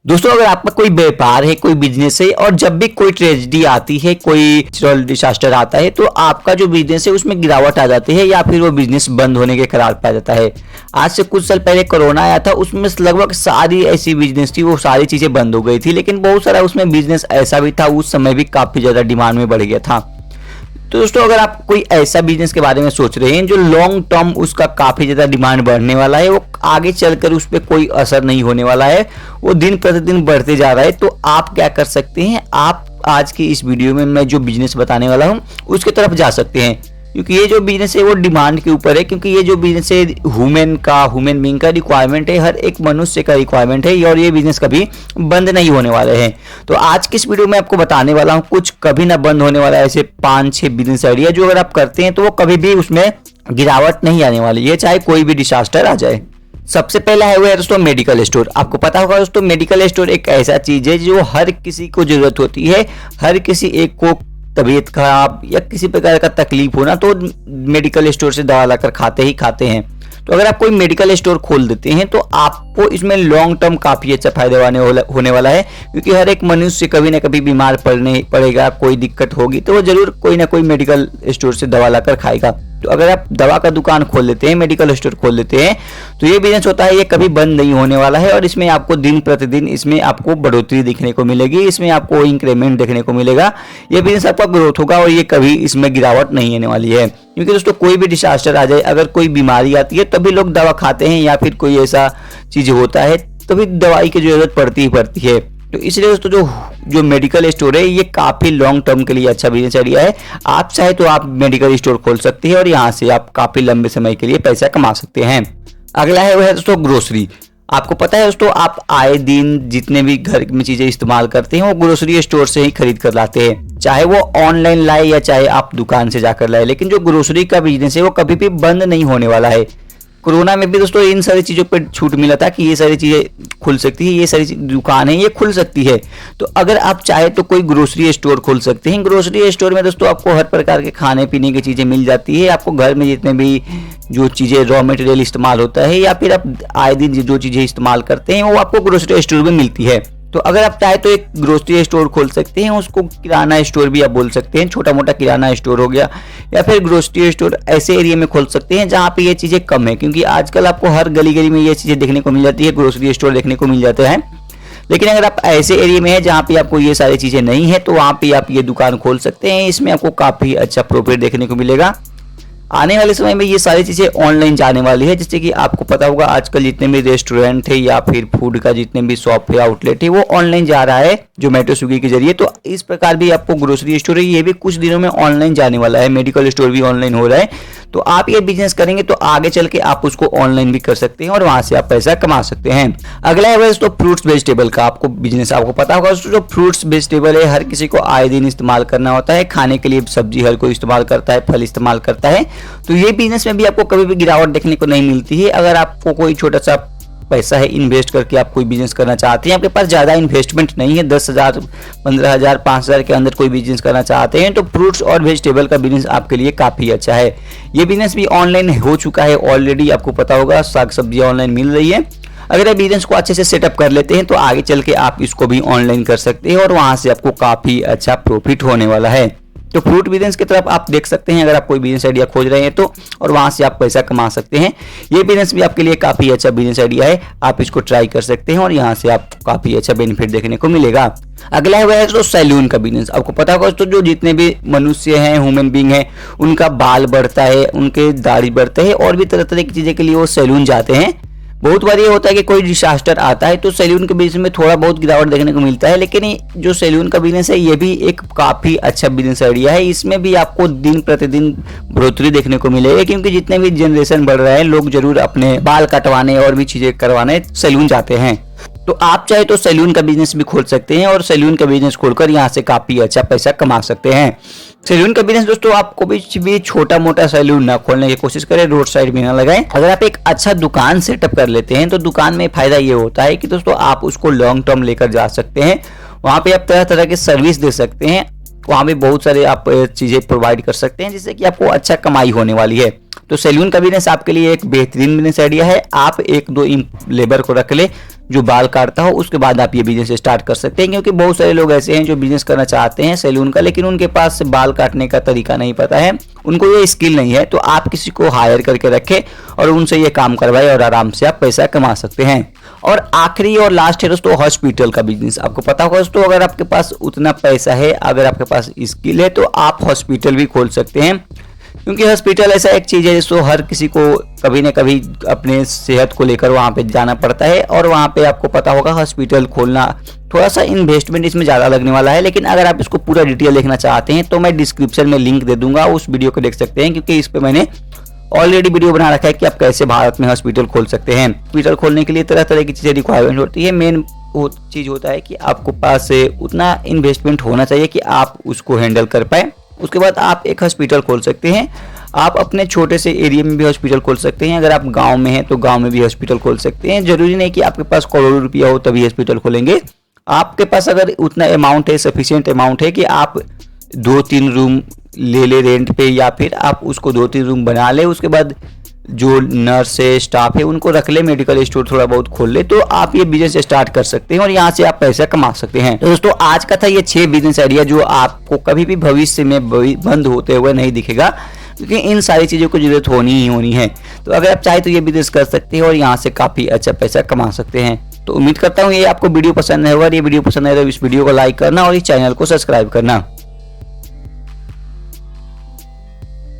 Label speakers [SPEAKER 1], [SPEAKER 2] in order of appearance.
[SPEAKER 1] दोस्तों, अगर आपका कोई व्यापार है, कोई बिजनेस है और जब भी कोई ट्रेजेडी आती है, कोई नेचुरल डिसास्टर आता है तो आपका जो बिजनेस है उसमें गिरावट आ जाती है या फिर वो बिजनेस बंद होने के कगार पे आ जाता है। आज से कुछ साल पहले कोरोना आया था, उसमें लगभग सारी ऐसी बिजनेस थी, वो सारी चीजें बंद हो गई थी, लेकिन बहुत सारा उसमें बिजनेस ऐसा भी था, उस समय भी काफी ज्यादा डिमांड में बढ़ गया था। तो दोस्तों, अगर आप कोई ऐसा बिजनेस के बारे में सोच रहे हैं जो लॉन्ग टर्म उसका काफी ज्यादा डिमांड बढ़ने वाला है, वो आगे चलकर उस पर कोई असर नहीं होने वाला है, वो दिन प्रतिदिन बढ़ते जा रहा है, तो आप क्या कर सकते हैं, आप आज की इस वीडियो में मैं जो बिजनेस बताने वाला हूं उसके तरफ जा सकते हैं। क्योंकि ये जो बिजनेस है वो डिमांड के ऊपर है, क्योंकि ये जो बिजनेस है ह्यूमन बीइंग का रिक्वायरमेंट है, हर एक मनुष्य का रिक्वायरमेंट है और ये बिजनेस कभी बंद नहीं होने वाले हैं। तो आज की इस वीडियो में आपको बताने वाला हूँ कुछ कभी ना बंद होने वाला ऐसे 5-6 बिजनेस आइडिया जो अगर आप करते हैं तो वो कभी भी उसमें गिरावट नहीं आने वाली है, चाहे कोई भी डिसास्टर आ जाए। सबसे पहला है वो है दोस्तों मेडिकल स्टोर। आपको पता होगा दोस्तों, मेडिकल स्टोर एक ऐसा चीज है जो हर किसी को जरूरत होती है। हर किसी एक को तबीयत खराब या किसी प्रकार का तकलीफ होना तो मेडिकल स्टोर से दवा लाकर खाते ही खाते हैं। तो अगर आप कोई मेडिकल स्टोर खोल देते हैं तो आपको इसमें लॉन्ग टर्म काफी अच्छा फायदा होने वाला है, क्योंकि हर एक मनुष्य कभी ना कभी बीमार पड़ेगा, कोई दिक्कत होगी तो वो जरूर कोई ना कोई मेडिकल स्टोर से दवा लाकर खाएगा। तो अगर आप दवा का दुकान खोल लेते हैं, मेडिकल स्टोर खोल लेते हैं, तो ये बिजनेस होता है ये कभी बंद नहीं होने वाला है और इसमें आपको दिन प्रतिदिन इसमें आपको बढ़ोतरी देखने को मिलेगी, इसमें आपको इंक्रीमेंट देखने को मिलेगा। ये बिजनेस आपका ग्रोथ होगा और ये कभी इसमें गिरावट नहीं आने वाली है। क्योंकि दोस्तों, कोई भी डिसास्टर आ जाए, अगर कोई बीमारी आती है तभी लोग दवा खाते हैं या फिर कोई ऐसा चीज होता है तभी दवाई की जरूरत पड़ती ही पड़ती है। तो इसलिए दोस्तों जो मेडिकल स्टोर है ये काफी लॉन्ग टर्म के लिए अच्छा बिजनेस आइडिया है। आप चाहे तो आप मेडिकल स्टोर खोल सकते हैं और यहाँ से आप काफी लंबे समय के लिए पैसा कमा सकते हैं। अगला है वो है दोस्तों ग्रोसरी। आपको पता है दोस्तों, आप आए दिन जितने भी घर में चीजें इस्तेमाल करते हैं वो ग्रोसरी स्टोर से ही खरीद कर लाते हैं, चाहे वो ऑनलाइन लाए या चाहे आप दुकान से जाकर लाए। लेकिन जो ग्रोसरी का बिजनेस है वो कभी भी बंद नहीं होने वाला है। कोरोना में भी दोस्तों इन सारी चीजों पर छूट मिला था कि ये सारी चीजें खुल सकती है, ये सारी दुकान है ये खुल सकती है। तो अगर आप चाहे तो कोई ग्रोसरी स्टोर खोल सकते हैं। ग्रोसरी स्टोर में दोस्तों आपको हर प्रकार के खाने पीने की चीजें मिल जाती है। आपको घर में जितने भी जो चीजें रॉ मटेरियल इस्तेमाल होता है या फिर आप आए दिन जो चीजें इस्तेमाल करते हैं वो आपको ग्रोसरी स्टोर में मिलती है। तो अगर आप चाहे तो एक ग्रोसरी स्टोर खोल सकते हैं, उसको किराना स्टोर भी आप बोल सकते हैं। छोटा मोटा किराना स्टोर हो गया या फिर ग्रोसरी स्टोर ऐसे एरिया में खोल सकते हैं जहां पे ये चीजें कम है, क्योंकि आजकल आपको हर गली गली में ये चीजें देखने को मिल जाती है, ग्रोसरी स्टोर देखने को मिल जाते हैं। लेकिन अगर आप ऐसे एरिया में है जहाँ पे आपको ये सारी चीजें नहीं है तो वहां पे आप ये दुकान खोल सकते हैं। इसमें आपको काफी अच्छा प्रॉफिट देखने को मिलेगा। आने वाले समय में ये सारी चीजें ऑनलाइन जाने वाली है, जैसे कि आपको पता होगा आजकल जितने भी रेस्टोरेंट थे या फिर फूड का जितने भी शॉप है, आउटलेट है, वो ऑनलाइन जा रहा है जोमेटो स्विगी के जरिए। तो इस प्रकार भी आपको ग्रोसरी स्टोर है ये भी कुछ दिनों में ऑनलाइन जाने वाला है। मेडिकल स्टोर भी ऑनलाइन हो रहा है। तो आप ये बिजनेस करेंगे तो आगे चल के आप उसको ऑनलाइन भी कर सकते हैं और वहां से आप पैसा कमा सकते हैं। अगला है दोस्तों फ्रूट्स वेजिटेबल का आपको बिजनेस। आपको पता होगा जो फ्रूट्स वेजिटेबल है हर किसी को आए दिन इस्तेमाल करना होता है। खाने के लिए सब्जी हर कोई इस्तेमाल करता है, फल इस्तेमाल करता है। तो ये बिजनेस में भी आपको कभी भी गिरावट देखने को नहीं मिलती है। अगर आपको कोई छोटा सा पैसा है इन्वेस्ट करके आप कोई बिजनेस करना चाहते हैं, आपके पास ज़्यादा इन्वेस्टमेंट नहीं है, 10,000 15,000 5,000 के अंदर कोई बिजनेस करना चाहते हैं तो फ्रूट्स और वेजिटेबल का बिजनेस आपके लिए काफ़ी अच्छा है। ये बिजनेस भी ऑनलाइन हो चुका है ऑलरेडी, आपको पता होगा साग सब्जियाँ ऑनलाइन मिल रही है। अगर आप बिजनेस को अच्छे से सेटअप कर लेते हैं तो आगे चल के आप इसको भी ऑनलाइन कर सकते हैं और वहाँ से आपको काफ़ी अच्छा प्रॉफिट होने वाला है। तो फ्रूट बिजनेस की तरफ आप देख सकते हैं अगर आप कोई बिजनेस आइडिया खोज रहे हैं तो, और वहां से आप पैसा कमा सकते हैं। ये बिजनेस भी आपके लिए काफी अच्छा बिजनेस आइडिया है, आप इसको ट्राई कर सकते हैं और यहाँ से आपको काफी अच्छा बेनिफिट देखने को मिलेगा। अगला है वह है तो सैलून का बिजनेस। आपको पता होगा तो जो जितने भी मनुष्य हैं, ह्यूमन बीइंग हैं, उनका बाल बढ़ता है, उनके दाढ़ी बढ़ता है और भी तरह तरह की चीजें के लिए वो सैलून जाते हैं। बहुत बार ये होता है कि कोई डिसास्टर आता है तो सैलून के बिजनेस में थोड़ा बहुत गिरावट देखने को मिलता है, लेकिन जो सैलून का बिजनेस है ये भी एक काफी अच्छा बिजनेस आइडिया है। इसमें भी आपको दिन प्रतिदिन बढ़ोतरी देखने को मिलेगी, क्योंकि जितने भी जनरेशन बढ़ रहे हैं लोग जरूर अपने बाल कटवाने और भी चीजें करवाने सैलून जाते हैं। तो आप चाहे तो सैलून का बिजनेस भी खोल सकते हैं और सैलून का बिजनेस खोलकर यहाँ से काफी अच्छा पैसा कमा सकते हैं। सैलून का बिजनेस दोस्तों आपको भी छोटा मोटा सैलून ना खोलने की कोशिश करें, रोड साइड भी ना लगाएं। अगर आप एक अच्छा दुकान सेटअप कर लेते हैं तो दुकान में फायदा ये होता है कि दोस्तों आप उसको लॉन्ग टर्म लेकर जा सकते हैं। वहां पे आप तरह तरह के सर्विस दे सकते हैं, वहां भी बहुत सारे आप चीजें प्रोवाइड कर सकते हैं जिससे कि आपको अच्छा कमाई होने वाली है। तो सैलून का बिजनेस आपके लिए एक बेहतरीन बिजनेस आइडिया है। आप 1-2 लेबर को रख ले, जो बाल काटता हो, उसके बाद आप ये बिजनेस स्टार्ट कर सकते हैं। क्योंकि बहुत सारे लोग ऐसे हैं जो बिजनेस करना चाहते हैं सैलून का, लेकिन उनके पास बाल काटने का तरीका नहीं पता है, उनको ये स्किल नहीं है। तो आप किसी को हायर करके रखें और उनसे ये काम करवाएं और आराम से आप पैसा कमा सकते हैं। और आखिरी और लास्ट है दोस्तों हॉस्पिटल का बिजनेस। आपको पता होगा दोस्तों, अगर आपके पास उतना पैसा है, अगर आपके पास स्किल है, तो आप हॉस्पिटल भी खोल सकते हैं। क्योंकि हॉस्पिटल ऐसा एक चीज़ है जिसको हर किसी को कभी ना कभी अपने सेहत को लेकर वहाँ पे जाना पड़ता है। और वहाँ पे आपको पता होगा हॉस्पिटल खोलना थोड़ा सा इन्वेस्टमेंट इसमें ज़्यादा लगने वाला है। लेकिन अगर आप इसको पूरा डिटेल देखना चाहते हैं तो मैं डिस्क्रिप्शन में लिंक दे दूंगा, उस वीडियो को देख सकते हैं। क्योंकि इस पर मैंने ऑलरेडी वीडियो बना रखा है कि आप कैसे भारत में हॉस्पिटल खोल सकते हैं। हॉस्पिटल खोलने के लिए तरह तरह की चीज़ें रिक्वायरमेंट होती है। मेन चीज़ होता है कि आपको पास उतना इन्वेस्टमेंट होना चाहिए कि आप उसको हैंडल कर पाए। उसके बाद आप एक हॉस्पिटल खोल सकते हैं। आप अपने छोटे से एरिया में भी हॉस्पिटल खोल सकते हैं। अगर आप गांव में हैं तो गांव में भी हॉस्पिटल खोल सकते हैं। जरूरी नहीं कि आपके पास करोड़ों रुपया हो तभी हॉस्पिटल खोलेंगे। आपके पास अगर उतना अमाउंट है, सफिशिएंट अमाउंट है कि आप 2-3 रूम ले रेंट पे, या फिर आप उसको 2-3 रूम बना ले, उसके बाद जो नर्स है, स्टाफ है, उनको रख ले, मेडिकल स्टोर थोड़ा बहुत खोल ले, तो आप ये बिजनेस स्टार्ट कर सकते हैं और यहाँ से आप पैसा कमा सकते हैं। तो दोस्तों आज का था ये 6 बिजनेस आइडिया जो आपको कभी भी भविष्य में बंद होते हुए नहीं दिखेगा, क्योंकि इन सारी चीज़ों की जरूरत होनी ही होनी है। तो अगर आप चाहे तो ये बिजनेस कर सकते हैं और यहाँ से काफ़ी अच्छा पैसा कमा सकते हैं। तो उम्मीद करता हूँ ये आपको वीडियो पसंद है, और ये वीडियो पसंद है तो इस वीडियो को लाइक करना और इस चैनल को सब्सक्राइब करना।